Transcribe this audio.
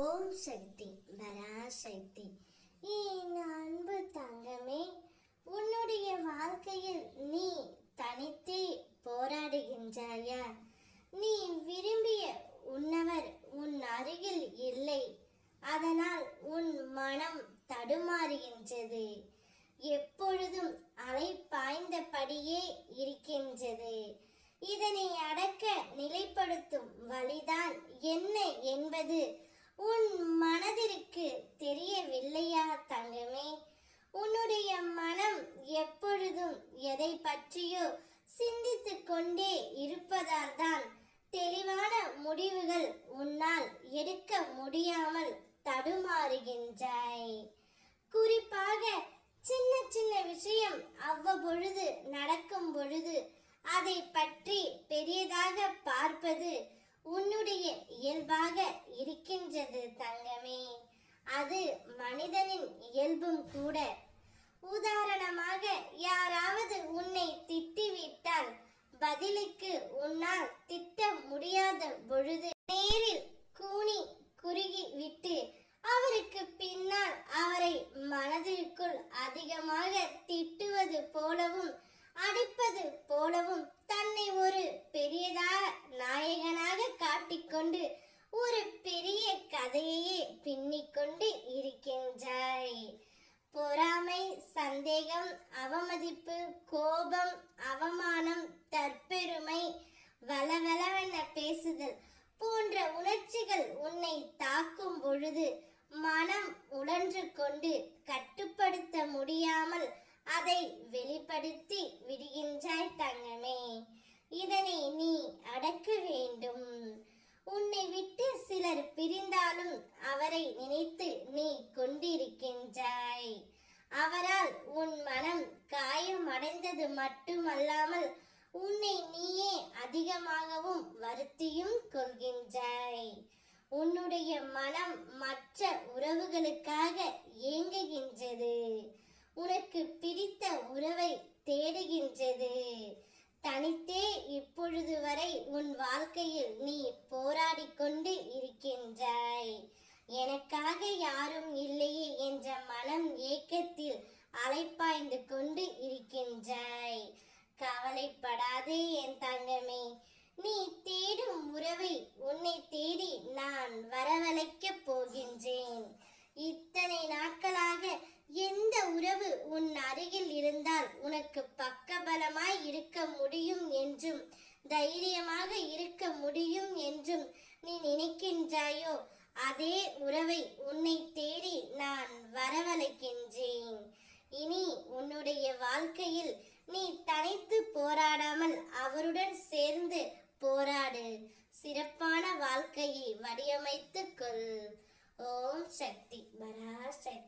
ஓம் சக்தி பராசக்தி. என் அன்பு தங்கமே, உன்னுடைய வாழ்க்கையில் நீ தனித்தே போராடுகின்றாயா? நீ விரும்பிய உன்னவர் உன் அருகில் இல்லை. அதனால் உன் மனம் தடுமாறுகின்றது. எப்பொழுதும் அலை பாய்ந்தபடியே இருக்கின்றது. இதனை அடக்க நிலைப்படுத்தும் வழிதான் என்ன என்பது உன் மனதிற்கு தெரியவில்லையா தங்கமே? உன்னுடைய மனம் எப்பொழுதும் எதை பற்றியோ சிந்தித்துக் கொண்டே இருப்பதால் தான் தெளிவான முடிவுகள் உன்னால் எடுக்க முடியாமல் தடுமாறுகின்றாய். குறிப்பாக சின்ன சின்ன விஷயம் அவ்வப்பொழுது நடக்கும் பொழுது அதை பற்றி பெரியதாக பார்ப்பது உன்னுடைய இயல்பாக இருக்கின்றது தங்கமே. அது மனிதனின் இயல்பும் கூட. உதாரணமாக, யாராவது உன்னை திட்டிவிட்டால் பதிலுக்கு உன்னால் திட்ட முடியாத பொழுது நேரில் கூனி குறுகி விட்டு அவருக்கு பின்னால் அவரை மனதிற்குள் அதிகமாக திட்டுவது போலவும் அடிப்பது போலவும் தன்னை ஒரு பெரியதாக நாயகனாக காட்டிக்கொண்டு ஒரு பெரிய கதையையே பின்னிக்கொண்டு இருக்கின்றாய். பொறாமை, சந்தேகம், அவமதிப்பு, கோபம், அவமானம், தற்பெருமை, வளவளவென பேசுதல் போன்ற உணர்ச்சிகள் உன்னை தாக்கும் பொழுது மனம் உழன்று கொண்டு கட்டுப்படுத்த முடியாமல் அதை வெளிப்படுத்தி விடுகின்றாய் தங்கமே. இதனை நீ அடக்க வேண்டும். உன்னை விட்டு சிலர் பிரிந்தாலும் அவரை நினைத்து நீ கொண்டிருக்கின்றாய். அவரால் உன் மனம் காயமடைந்தது மட்டுமல்லாமல் உன்னை நீயே அதிகமாகவும் வருத்தியும் கொள்கின்றாய். உன்னுடைய மனம் மற்ற உறவுகளுக்காக ஏங்குகின்றது. உனக்கு பிடித்த உறவை தேடுகின்றது. தனித்தே இப்பொழுது வரை உன் வாழ்க்கையில் நீ போராடி கொண்டு இருக்கின்றாய். எனக்காக யாரும் இல்லையே என்ற மனம் ஏக்கத்தில் அலைப்பாய்ந்து கொண்டு இருக்கின்றாய். கவலைப்படாதே என் தங்கமே. நீ தேடும் உறவை உன்னை தேடி நான் வரவழைக்கப் போகின்றேன். இத்தனை நாட்களாக எந்த உறவு உன் அருகில் இருந்தால் உனக்கு பக்கபலமாய் இருக்க முடியும் என்றும் தைரியமாக இருக்க முடியும் என்றும் நீ நினைக்கின்றாயோ, அதே உறவை உன்னை தேடி நான் வரவழைக்கின்றேன். இனி உன்னுடைய வாழ்க்கையில் நீ தனித்து போராடாமல் அவருடன் சேர்ந்து போராடு. சிறப்பான வாழ்க்கையை வடிவமைத்துக் கொள். ஓம் சக்தி பராசக்தி.